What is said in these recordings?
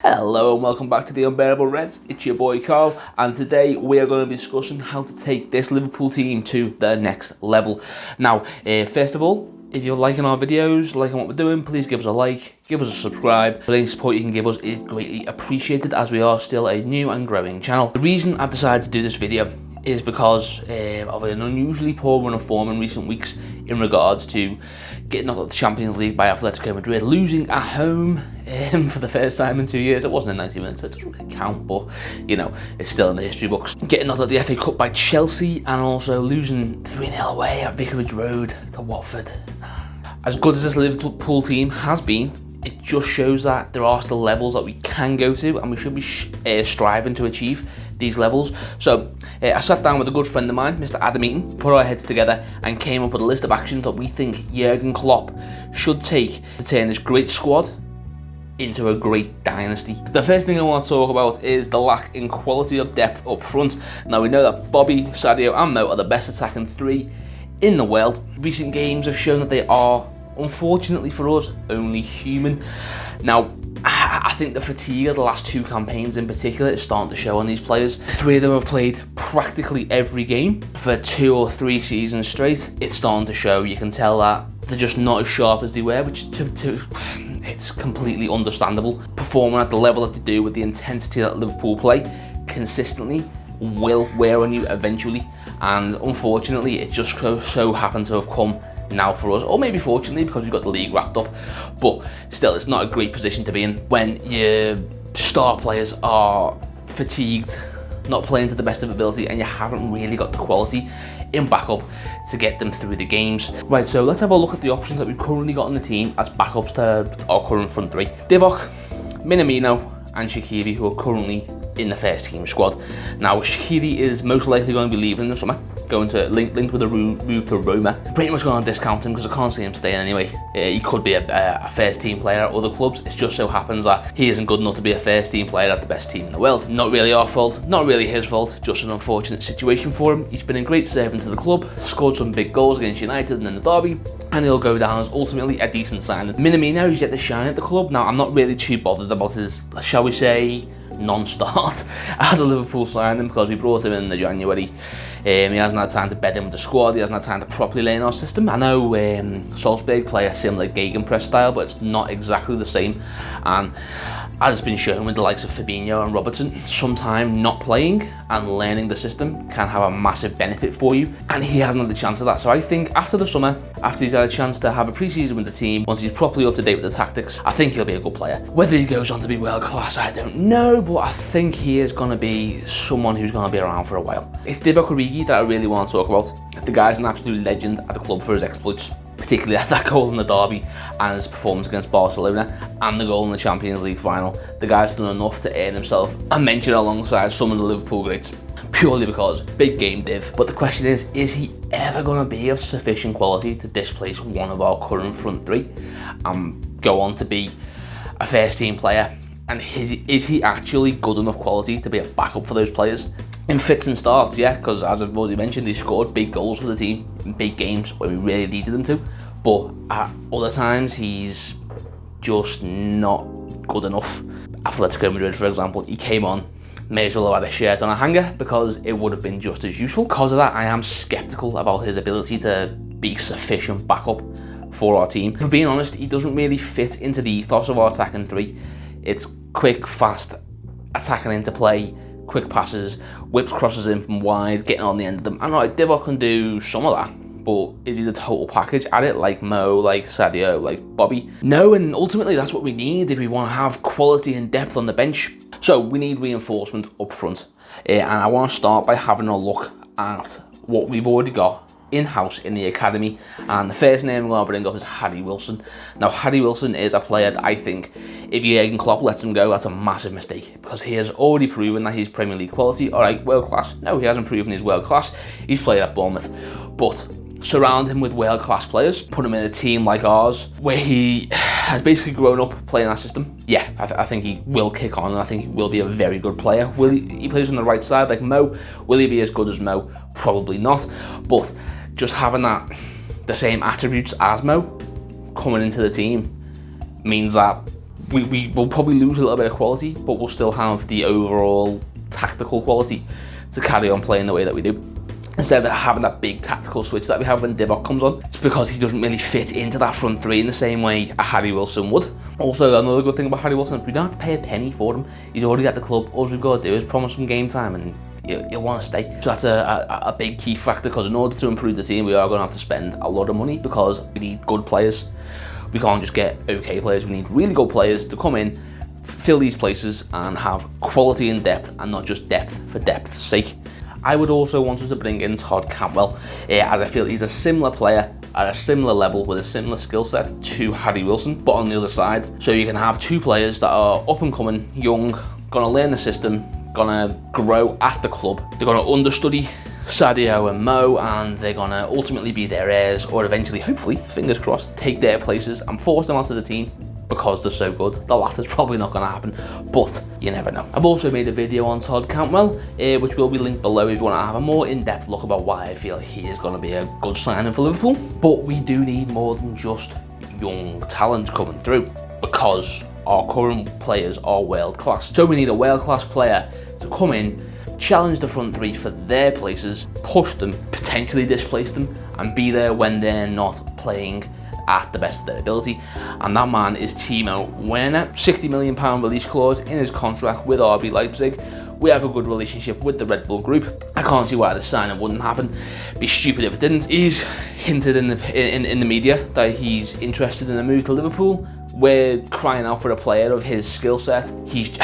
Hello and welcome back to the Unbearable Reds. It's your boy Carl, and today we are going to be discussing how to take this Liverpool team to the next level. Now, first of all, if you're liking our videos, liking what we're doing, please give us a like, give us a subscribe. Any support you can give us is greatly appreciated, as we are still a new and growing channel. The reason I've decided to do this video is because of an unusually poor run of form in recent weeks in regards to getting knocked out of the Champions League by Atletico Madrid, losing at home for the first time in 2 years. It wasn't in 90 minutes, so it doesn't really count, but you know, it's still in the history books. Getting knocked out of the FA Cup by Chelsea and also losing 3-0 away at Vicarage Road to Watford. As good as this Liverpool team has been, it just shows that there are still levels that we can go to, and we should be striving to achieve these levels. So I sat down with a good friend of mine, Mr. Adam Eaton, put our heads together and came up with a list of actions that we think Jurgen Klopp should take to turn this great squad into a great dynasty. The first thing I want to talk about is the lack in quality of depth up front. Now, we know that Bobby, Sadio and Mo are the best attacking three in the world. Recent games have shown that they are, unfortunately for us, only human. Now, I think the fatigue of the last two campaigns in particular is starting to show on these players. Three of them have played practically every game for 2 or 3 seasons straight. It's starting to show. You can tell that they're just not as sharp as they were, which it's completely understandable. Performing at the level that they do with the intensity that Liverpool play consistently will wear on you eventually, and unfortunately it just so happened to have come now for us, or maybe fortunately because we've got the league wrapped up. But still, it's not a great position to be in when your star players are fatigued, not playing to the best of ability, and you haven't really got the quality in backup to get them through the games. Right, so let's have a look at the options that we've currently got on the team as backups to our current front three. Divock, Minamino and Shaqiri, who are currently in the first team squad. Now, Shaqiri is most likely going to be leaving in the summer, going to linked with a move to Roma. Pretty much going to discount him because I can't see him staying anyway. He could be a first team player at other clubs. It just so happens that he isn't good enough to be a first team player at the best team in the world. Not really our fault, not really his fault, just an unfortunate situation for him. He's been a great servant to the club, scored some big goals against United and in the derby, and he'll go down as ultimately a decent signing. Minamino is yet to shine at the club. Now, I'm not really too bothered about his, shall we say, non-start as a Liverpool signing, because we brought him in January. He hasn't had time to bed in with the squad, he hasn't had time to properly learn our system. I know Salzburg play a similar gegenpress style, but it's not exactly the same, and as it's been shown with the likes of Fabinho and Robertson, sometime not playing and learning the system can have a massive benefit for you, and he hasn't had the chance of that. So I think after the summer, after he's had a chance to have a pre-season with the team, once he's properly up to date with the tactics, I think he'll be a good player. Whether he goes on to be world class, I don't know, but I think he is going to be someone who's going to be around for a while. It's Divock Origi that I really want to talk about. The guy's an absolute legend at the club for his exploits, particularly at that goal in the derby and his performance against Barcelona and the goal in the Champions League final. The guy's done enough to earn himself a mention alongside some of the Liverpool greats, purely because big game div. But the question is he ever going to be of sufficient quality to displace one of our current front three and go on to be a first team player? And is he actually good enough quality to be a backup for those players? In fits and starts, yeah, because as I've already mentioned, he scored big goals for the team in big games where we really needed him to. But at other times, he's just not good enough. Atletico Madrid, for example, he came on, may as well have had a shirt on a hanger because it would have been just as useful. Because of that, I am sceptical about his ability to be sufficient backup for our team. For being honest, he doesn't really fit into the ethos of our attacking three. It's quick, fast, attacking into play, quick passes, whips crosses in from wide, getting on the end of them. I know Divock can do some of that, but is he the total package at it, like Mo, like Sadio, like Bobby? No, and ultimately that's what we need if we want to have quality and depth on the bench. So we need reinforcement up front, and I want to start by having a look at what we've already got in-house in the academy, and the first name I'm going to bring up is Harry Wilson. Now, Harry Wilson is a player that I think if Jurgen Klopp lets him go, that's a massive mistake, because he has already proven that he's Premier League quality. Alright, world class. No, he hasn't proven he's world class. He's played at Bournemouth, but surround him with world class players, put him in a team like ours where he has basically grown up playing that system. Yeah, I think he will kick on, and I think he will be a very good player. Will he plays on the right side like Mo? Will he be as good as Mo? Probably not, but just having the same attributes as Mo coming into the team means that we will probably lose a little bit of quality, but we'll still have the overall tactical quality to carry on playing the way that we do. Instead of having that big tactical switch that we have when Divock comes on, it's because he doesn't really fit into that front three in the same way a Harry Wilson would. Also, another good thing about Harry Wilson, we don't have to pay a penny for him. He's already at the club. All we've got to do is promise him game time and you'll want to stay. So that's a big key factor, because in order to improve the team, we are going to have to spend a lot of money, because we need good players. We can't just get okay players. We need really good players to come in, fill these places, and have quality and depth, and not just depth for depth's sake. I would also want us to bring in Todd Cantwell, as I feel he's a similar player at a similar level with a similar skill set to Harry Wilson, but on the other side. So you can have two players that are up and coming, young, gonna learn the system, gonna grow at the club. They're gonna understudy Sadio and Mo, and they're gonna ultimately be their heirs, or eventually, hopefully, fingers crossed, take their places and force them onto the team because they're so good. The latter's probably not going to happen, but you never know. I've also made a video on Todd Cantwell, which will be linked below if you want to have a more in-depth look about why I feel he is going to be a good signing for Liverpool. But we do need more than just young talent coming through, because our current players are world class. So we need a world class player to come in, challenge the front three for their places, push them, potentially displace them, and be there when they're not playing at the best of their ability. And that man is Timo Werner. £60 million release clause in his contract with RB Leipzig. We have a good relationship with the Red Bull group. I can't see why the signing wouldn't happen. Be stupid if it didn't. He's hinted in the media that he's interested in a move to Liverpool. We're crying out for a player of his skill set. He's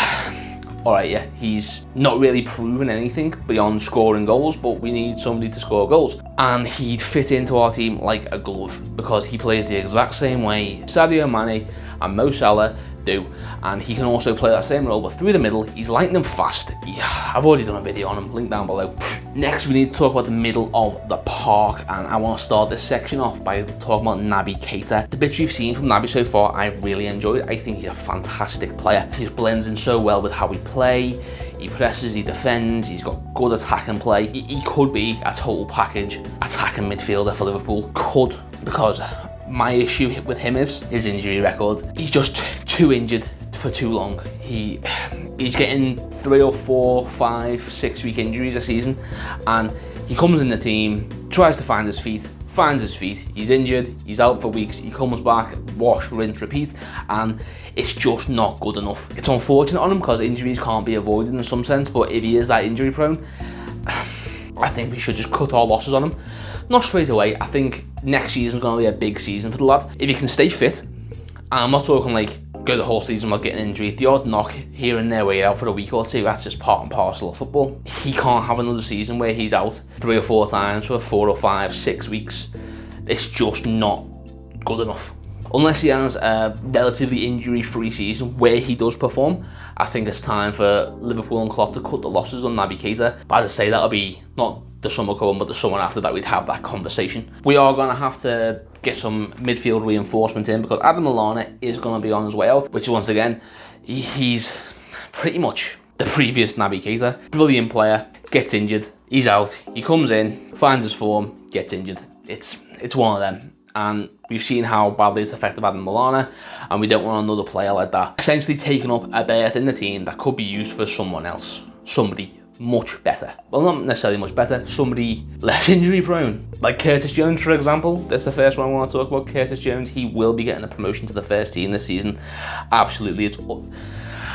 alright, yeah, he's not really proven anything beyond scoring goals, but we need somebody to score goals. And he'd fit into our team like a glove, because he plays the exact same way Sadio Mane and Mo Salah do, and he can also play that same role, but through the middle. He's lightning fast. Yeah, I've already done a video on him, link down below. Next, we need to talk about the middle of the park, and I want to start this section off by talking about Naby Keita. The bits we've seen from Naby so far, I really enjoyed. I think he's a fantastic player. He just blends in so well with how we play. He presses, he defends, he's got good attacking play. He could be a total package attacking midfielder for Liverpool. Could, because my issue with him is his injury record. He's just too injured for too long. He's getting 3 or 4, 5, 6 week injuries a season, and he comes in the team, tries to find his feet, finds his feet, he's injured, he's out for weeks, he comes back, wash, rinse, repeat, and it's just not good enough. It's unfortunate on him because injuries can't be avoided in some sense, but if he is that injury prone, I think we should just cut our losses on him. Not straight away. I think next season's going to be a big season for the lad. If he can stay fit, and I'm not talking like go the whole season without getting injured, the odd knock here and there where you're out for a week or two, that's just part and parcel of football. He can't have another season where he's out 3 or 4 times for 4 or 5, 6 weeks. It's just not good enough. Unless he has a relatively injury-free season where he does perform, I think it's time for Liverpool and Klopp to cut the losses on Naby Keita. But as I say, that'll be not the summer coming, but the summer after that we'd have that conversation. We are going to have to get some midfield reinforcement in, because Adam Lallana is going to be on his way out, which once again, he's pretty much the previous Naby Keita. Brilliant player, gets injured, he's out, he comes in, finds his form, gets injured. It's one of them. And we've seen how badly it's affected Adam Lallana, and we don't want another player like that essentially taking up a berth in the team that could be used for someone else, somebody much better. Well, not necessarily much better, somebody less injury prone, like Curtis Jones, for example. That's the first one I want to talk about. Curtis Jones, he will be getting a promotion to the first team this season. Absolutely,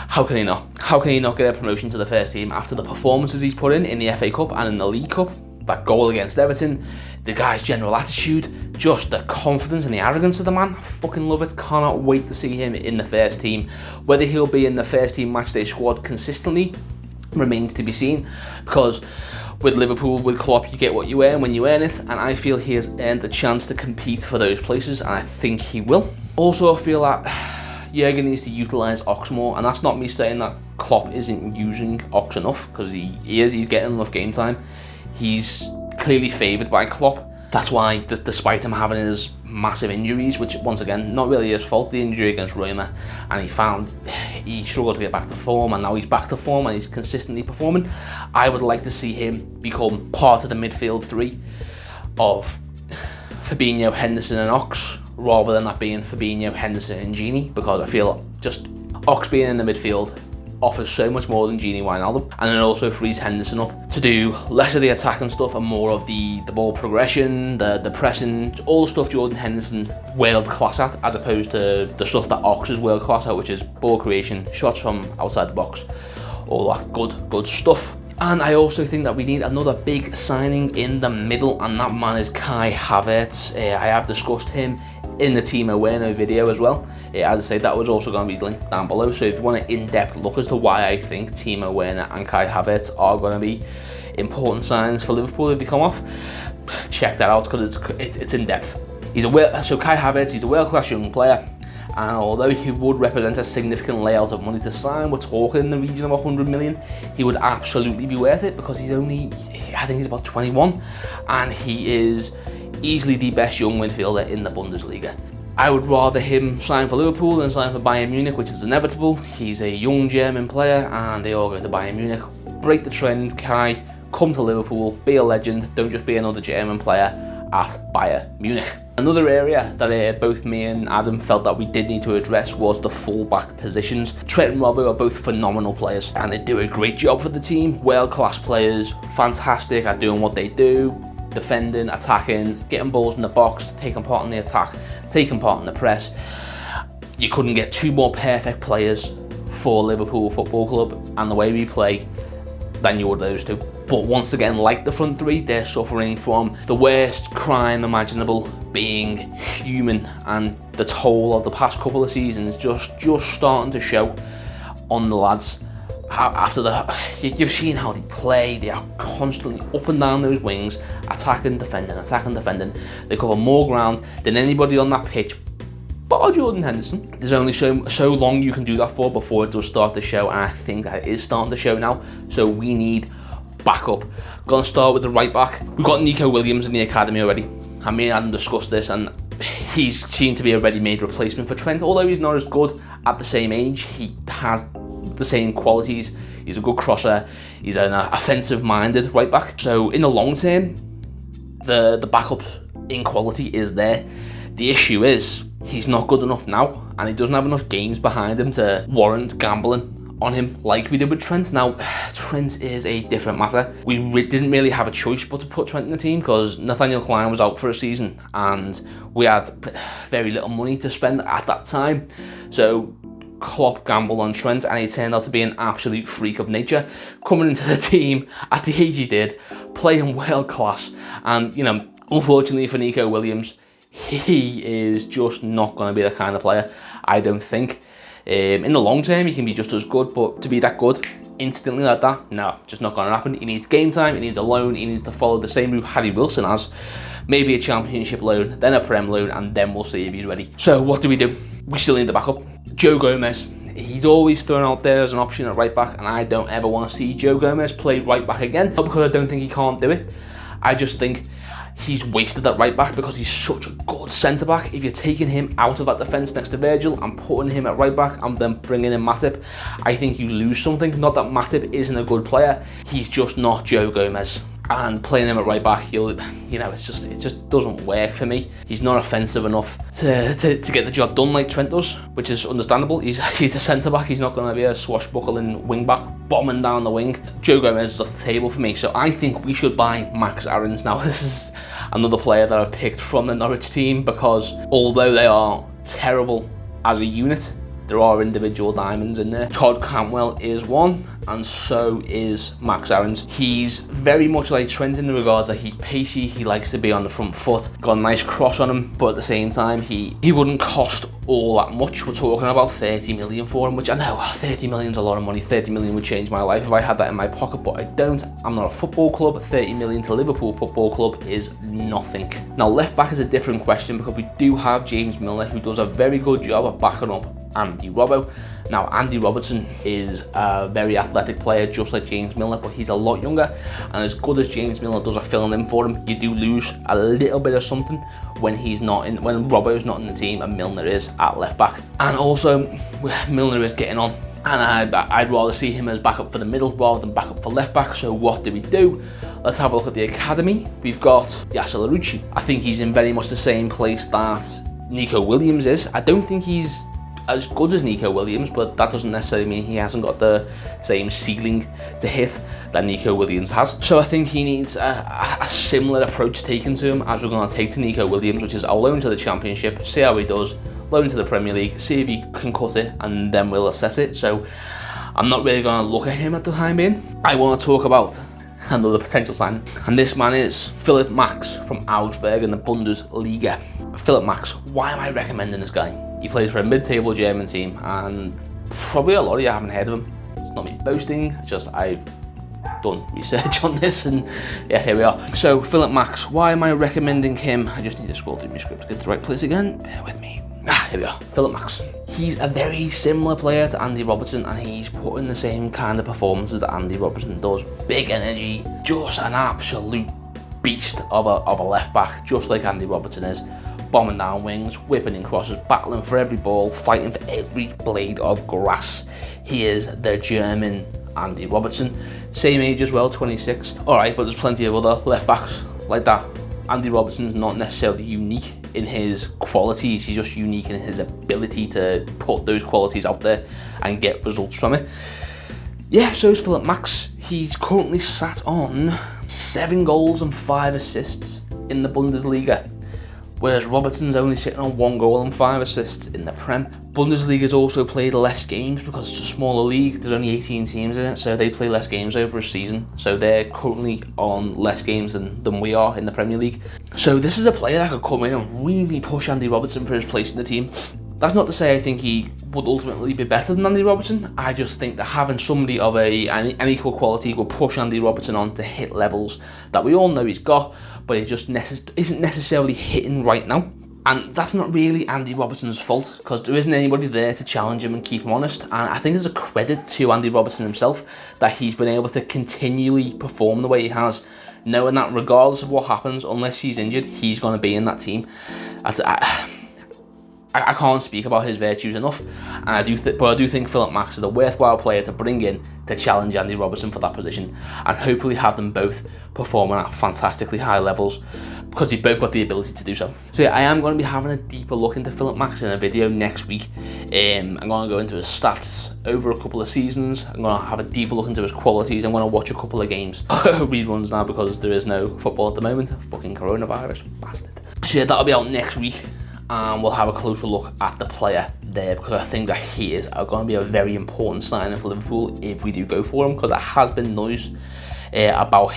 how can he not? How can he not get a promotion to the first team after the performances he's put in the FA Cup and in the League Cup? That goal against Everton, the guy's general attitude, just the confidence and the arrogance of the man. I fucking love it. Cannot wait to see him in the first team. Whether he'll be in the first team matchday squad consistently remains to be seen, because with Liverpool, with Klopp, you get what you earn when you earn it, and I feel he has earned the chance to compete for those places, and I think he will. Also, I feel that Jurgen needs to utilise Ox more, and that's not me saying that Klopp isn't using Ox enough, because he is. He's getting enough game time. He's clearly favoured by Klopp. That's why, despite him having his massive injuries, which once again, not really his fault, the injury against Roma, and he struggled to get back to form, and now he's back to form and he's consistently performing. I would like to see him become part of the midfield three of Fabinho, Henderson and Ox, rather than that being Fabinho, Henderson and Gini, because I feel just Ox being in the midfield offers so much more than Gini Wijnaldum, and it also frees Henderson up to do less of the attacking stuff and more of the ball progression, the pressing, all the stuff Jordan Henderson's world class at, as opposed to the stuff that Ox is world class at, which is ball creation, shots from outside the box, all that good stuff. And I also think that we need another big signing in the middle, and that man is Kai Havertz. I have discussed him in the Timo Werner video as well. As I say, that was also going to be linked down below, so if you want an in-depth look as to why I think Timo Werner and Kai Havertz are going to be important signings for Liverpool if they come off, check that out, because it's in-depth. So Kai Havertz, he's a world-class young player, and although he would represent a significant layout of money to sign, we're talking in the region of 100 million, he would absolutely be worth it, because he's only, I think he's about 21, and he is easily the best young midfielder in the Bundesliga. I would rather him sign for Liverpool than sign for Bayern Munich, which is inevitable. He's a young German player and they all go to Bayern Munich. Break the trend, Kai, come to Liverpool, be a legend, don't just be another German player at Bayern Munich. Another area that both me and Adam felt that we did need to address was the full-back positions. Trent and Robbo are both phenomenal players and they do a great job for the team. World-class players, fantastic at doing what they do. Defending, attacking, getting balls in the box, taking part in the attack, taking part in the press. You couldn't get two more perfect players for Liverpool Football Club and the way we play than you would those two. But once again, like the front three, they're suffering from the worst crime imaginable, being human, and the toll of the past couple of seasons just starting to show on the lads. After you've seen how they play, they are constantly up and down those wings, attacking, defending. They cover more ground than anybody on that pitch, bar Jordan Henderson. There's only so long you can do that for before it does start to show, and I think that it is starting to show now. So we need backup. Gonna start with the right back. We've got Nico Williams in the academy already. I mean, I hadn't discussed this, and he's seen to be a ready-made replacement for Trent. Although he's not as good at the same age, he has the same qualities. He's a good crosser, he's an offensive-minded right back. So in the long term, the backup in quality is there. The issue is he's not good enough now, and he doesn't have enough games behind him to warrant gambling on him like we did with Trent. Now, Trent is a different matter. We didn't really have a choice but to put Trent in the team because Nathaniel Klein was out for a season and we had very little money to spend at that time. So Klopp gambled on Trent and he turned out to be an absolute freak of nature, coming into the team at the age he did, playing world class. And, you know, unfortunately for Nico Williams, he is just not going to be the kind of player, I don't think. In the long term, he can be just as good, but to be that good instantly like that, no, just not going to happen. He needs game time, he needs a loan, he needs to follow the same route Harry Wilson has. Maybe a championship loan, then a Prem loan, and then we'll see if he's ready. So what do? We still need the backup. Joe Gomez, he's always thrown out there as an option at right back, and I don't ever want to see Joe Gomez play right back again. Not because I don't think he can't do it, I just think he's wasted that right back because he's such a good centre back. If you're taking him out of that defence next to Virgil and putting him at right back and then bringing in Matip, I think you lose something. Not that Matip isn't a good player, he's just not Joe Gomez. And playing him at right back, it just doesn't work for me. He's not offensive enough to get the job done like Trent does, which is understandable. He's a centre back. He's not going to be a swashbuckling wing back bombing down the wing. Joe Gomez is off the table for me, so I think we should buy Max Aarons. Now, this is another player that I've picked from the Norwich team because although they are terrible as a unit, there are individual diamonds in there. Todd Cantwell is one, and so is Max Aarons. He's very much like Trent in the regards that he's pacey, he likes to be on the front foot, got a nice cross on him, but at the same time, he wouldn't cost all that much. We're talking about 30 million for him, which I know 30 million's a lot of money. 30 million would change my life if I had that in my pocket, but I don't. I'm not a football club. 30 million to Liverpool Football Club is nothing. Now, left back is a different question because we do have James Milner, who does a very good job of backing up Andy Robbo. Now, Andy Robertson is a very athletic player, just like James Milner, but he's a lot younger, and as good as James Milner does at filling in for him, you do lose a little bit of something when Robbo's not in the team and Milner is at left back. And also, Milner is getting on, and I'd rather see him as backup for the middle rather than backup for left back. So what do? Let's have a look at the academy. We've got Yasser Larouci. I think he's in very much the same place that Nico Williams is. I don't think he's as good as Nico Williams, but that doesn't necessarily mean he hasn't got the same ceiling to hit that Nico Williams has. So I think he needs a similar approach taken to him as we're going to take to Nico Williams, which is a loan to the Championship, see how he does, loan to the Premier League, see if he can cut it, and then we'll assess it. So I'm not really going to look at him at the time being. I want to talk about another potential sign, and this man is Philipp Max from Augsburg in the Bundesliga. Philipp Max, why am I recommending this guy? He plays for a mid-table German team, and probably a lot of you haven't heard of him. It's not me boasting, just I've done research on this, and yeah, here we are. So Philipp Max, why am I recommending him? I just need to scroll through my script to get to the right place again. Bear with me. Here we are. Philipp Max. He's a very similar player to Andy Robertson, and he's putting the same kind of performances that Andy Robertson does. Big energy, just an absolute beast of a left back, just like Andy Robertson is. Bombing down wings, whipping in crosses, battling for every ball, fighting for every blade of grass. He is the German Andy Robertson. Same age as well, 26. Alright, but there's plenty of other left backs like that. Andy Robertson's not necessarily unique in his qualities, he's just unique in his ability to put those qualities out there and get results from it. Yeah, so is Philipp Max. He's currently sat on 7 goals and 5 assists in the Bundesliga, whereas Robertson's only sitting on 1 goal and 5 assists in the Prem. Bundesliga's also played less games because it's a smaller league. There's only 18 teams in it, so they play less games over a season. So they're currently on less games than we are in the Premier League. So this is a player that could come in and really push Andy Robertson for his place in the team. That's not to say I think he would ultimately be better than Andy Robertson. I just think that having somebody of an equal quality will push Andy Robertson on to hit levels that we all know he's got, but he just isn't necessarily hitting right now. And that's not really Andy Robertson's fault, because there isn't anybody there to challenge him and keep him honest. And I think it's a credit to Andy Robertson himself that he's been able to continually perform the way he has, knowing that regardless of what happens, unless he's injured, he's going to be in that team. I can't speak about his virtues enough, and I do think Philipp Max is a worthwhile player to bring in to challenge Andy Robertson for that position, and hopefully have them both performing at fantastically high levels, because they've both got the ability to do so. So yeah, I am going to be having a deeper look into Philipp Max in a video next week. I'm going to go into his stats over a couple of seasons. I'm going to have a deeper look into his qualities. I'm going to watch a couple of games. Reruns now because there is no football at the moment. Fucking coronavirus, bastard. So yeah, that'll be out next week, and we'll have a closer look at the player there, because I think that he is going to be a very important signing for Liverpool if we do go for him, because there has been noise about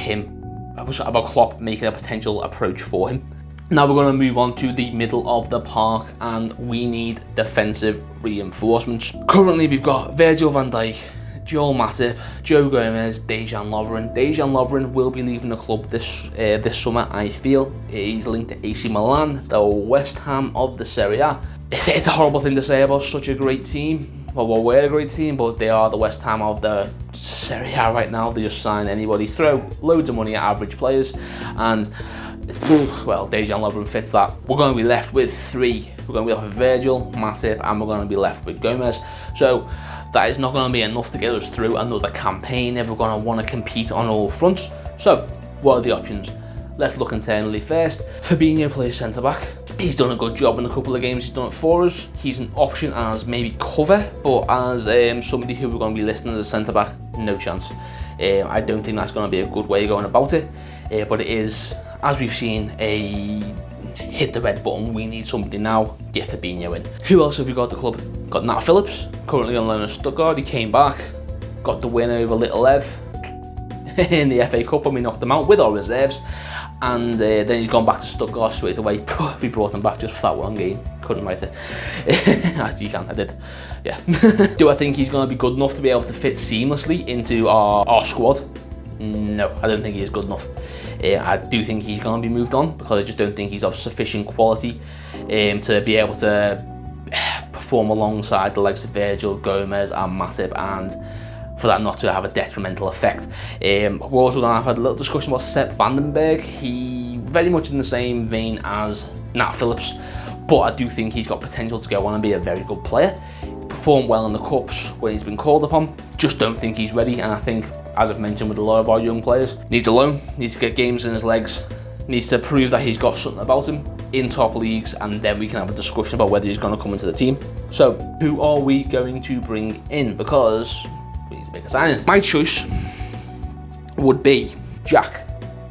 Klopp making a potential approach for him. Now we're going to move on to the middle of the park, and we need defensive reinforcements. Currently we've got Virgil van Dijk, Joel Matip, Joe Gomez, Dejan Lovren. Dejan Lovren will be leaving the club this summer, I feel. He's linked to AC Milan, the West Ham of the Serie A. It's a horrible thing to say about such a great team. Well, we're a great team, but they are the West Ham of the Serie A right now. They just sign anybody, throw loads of money at average players, and well, Dejan Lovren fits that. We're going to be left with 3. We're going to be left with Virgil, Matip, and we're going to be left with Gomez. So that is not going to be enough to get us through another campaign if we're going to want to compete on all fronts. So what are the options? Let's look internally first. Fabinho plays centre-back. He's done a good job in a couple of games he's done it for us. He's an option as maybe cover, but as somebody who we're going to be listing as a centre-back, no chance. I don't think that's going to be a good way of going about it, but it is, as we've seen, a hit the red button. We need somebody now. Get Fabinho in. Who else have we got at the club? Got Nat Phillips, currently on loan at Stuttgart. He came back, got the win over Little Ev in the FA Cup when we knocked them out with our reserves, and then he's gone back to Stuttgart straight away. We brought him back just for that one game. Couldn't write it. You can, I did. Yeah. Do I think he's going to be good enough to be able to fit seamlessly into our squad? No, I don't think he is good enough. I do think he's going to be moved on, because I just don't think he's of sufficient quality to be able to perform alongside the likes of Virgil, Gomez and Matip, and for that not to have a detrimental effect. We're also going to have a little discussion about Sepp Vandenberg. He very much in the same vein as Nat Phillips, but I do think he's got potential to go on and be a very good player. Performed well in the cups when he's been called upon. Just don't think he's ready, and I think, as I've mentioned with a lot of our young players, needs a loan, needs to get games in his legs, needs to prove that he's got something about him in top leagues, and then we can have a discussion about whether he's going to come into the team. So, who are we going to bring in? Because we need to make a signing. My choice would be Jack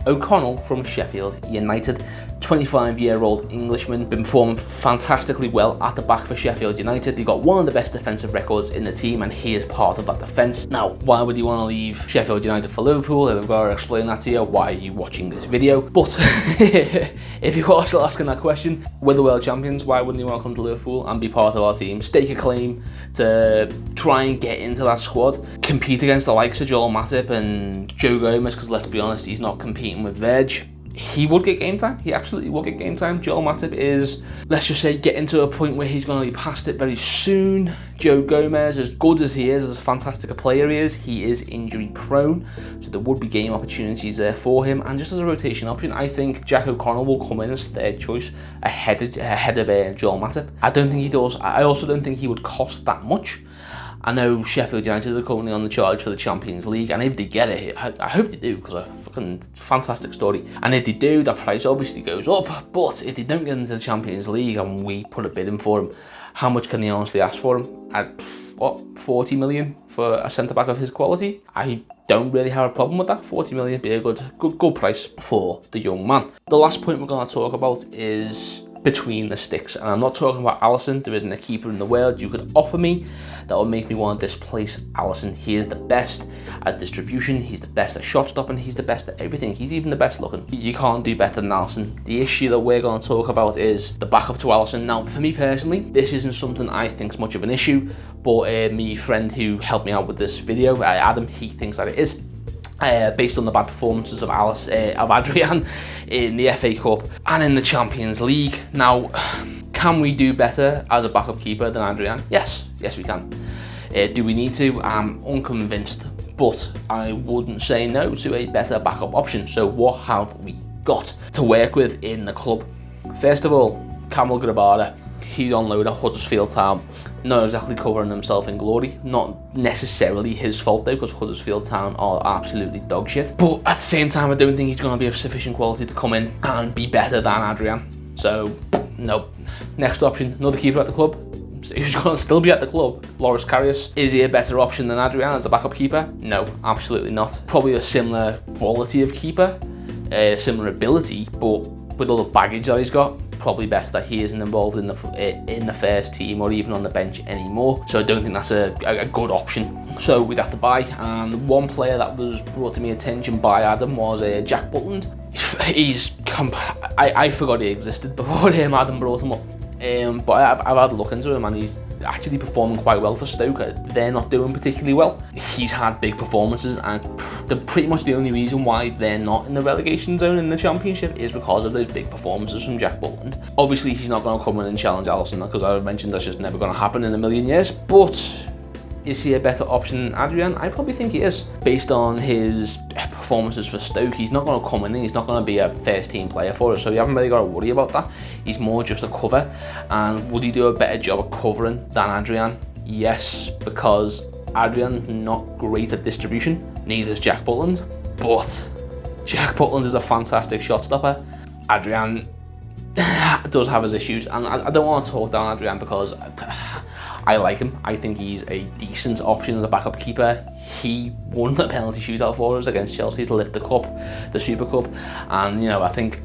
O'Connell from Sheffield United. 25-year-old Englishman, been performing fantastically well at the back for Sheffield United. They've got one of the best defensive records in the team, and he is part of that defence. Now, why would you want to leave Sheffield United for Liverpool? I've got to explain that to you. Why are you watching this video? But if you are still asking that question, we're the world champions. Why wouldn't you want to come to Liverpool and be part of our team? Stake a claim to try and get into that squad, compete against the likes of Joel Matip and Joe Gomez, because let's be honest, he's not competing with Verge. He would get game time. He absolutely will get game time. Joel Matip is, let's just say, getting to a point where he's going to be past it very soon. Joe Gomez, as good as he is, as fantastic a player he is injury prone. So there would be game opportunities there for him. And just as a rotation option, I think Jack O'Connell will come in as third choice ahead of Joel Matip. I don't think he does. I also don't think he would cost that much. I know Sheffield United are currently on the charge for the Champions League, and if they get it, I hope they do, because a fucking fantastic story. And if they do, the price obviously goes up. But if they don't get into the Champions League and we put a bid in for him, how much can they honestly ask for him? At what, 40 million for a centre back of his quality? I don't really have a problem with that. 40 million would be a good price for the young man. The last point we're going to talk about is between the sticks, and I'm not talking about Alisson. There isn't a keeper in the world you could offer me that would make me want to displace Alisson. He is the best at distribution, he's the best at shot stopping, he's the best at everything, he's even the best looking. You can't do better than Alisson. The issue that we're going to talk about is the backup to Alisson. Now, for me personally, this isn't something I think is much of an issue, but my friend who helped me out with this video, Adam, he thinks that it is. Based on the bad performances of Adrian in the FA Cup and in the Champions League. Now, can we do better as a backup keeper than Adrian? Yes we can. Do we need to? I'm unconvinced, but I wouldn't say no to a better backup option. So what have we got to work with in the club? First of all, Kamil Grabara. He's on loan at Huddersfield Town, not exactly covering himself in glory. Not necessarily his fault though, because Huddersfield Town are absolutely dog shit. But at the same time, I don't think he's going to be of sufficient quality to come in and be better than Adrian. So, no. Next option, another keeper at the club. So he's going to still be at the club. Loris Karius. Is he a better option than Adrian as a backup keeper? No, absolutely not. Probably a similar quality of keeper, similar ability, but with all the baggage that he's got, probably best that he isn't involved in the first team or even on the bench anymore. So I don't think that's a good option. So we'd have to buy. And one player that was brought to my attention by Adam was Jack Butland. I forgot he existed before Adam brought him up. But I've had a look into him, and he's actually performing quite well for Stoke. They're not doing particularly well. He's had big performances, and pretty much the only reason why they're not in the relegation zone in the Championship is because of those big performances from Jack Butland. Obviously, he's not going to come in and challenge Alisson, because I mentioned that's just never going to happen in a million years. But is he a better option than Adrian? I probably think he is. Based on his performances for Stoke, he's not going to come in and he's not going to be a first team player for us, so you haven't really got to worry about that. He's more just a cover. And would he do a better job of covering than Adrian? Yes, because Adrian's not great at distribution, neither is Jack Butland, but Jack Butland is a fantastic shot stopper. Adrian does have his issues, and I don't want to talk down Adrian because I like him. I think he's a decent option as a backup keeper. He won the penalty shootout for us against Chelsea to lift the cup, the Super Cup, and I think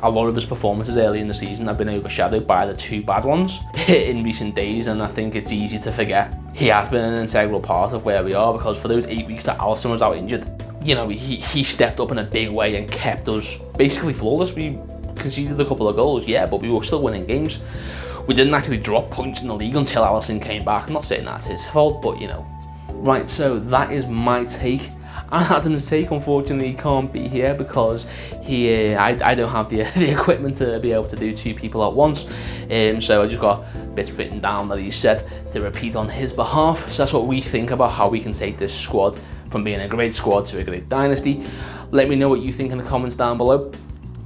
a lot of his performances early in the season have been overshadowed by the two bad ones in recent days, and I think it's easy to forget he has been an integral part of where we are, because for those 8 weeks that Alisson was out injured, he stepped up in a big way and kept us basically flawless. We conceded a couple of goals, yeah, but we were still winning games. We didn't actually drop points in the league until Alisson came back. I'm not saying that's his fault, but Right, so that is my take. And Adam's take, unfortunately, he can't be here because I don't have the equipment to be able to do two people at once. So I just got bits written down that he said to repeat on his behalf. So that's what we think about how we can take this squad from being a great squad to a great dynasty. Let me know what you think in the comments down below.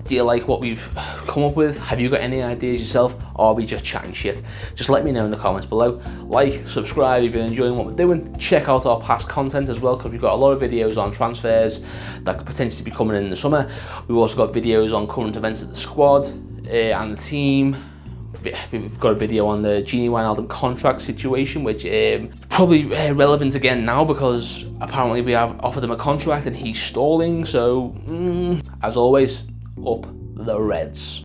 Do you like what we've come up with? Have you got any ideas yourself? Or are we just chatting shit? Just let me know in the comments below. Like, subscribe if you're enjoying what we're doing. Check out our past content as well, because we've got a lot of videos on transfers that could potentially be coming in the summer. We've also got videos on current events of the squad. and the team. We've got a video on the Gini Wijnaldum contract situation, which probably relevant again now because apparently we have offered him a contract and he's stalling. So as always, up the Reds.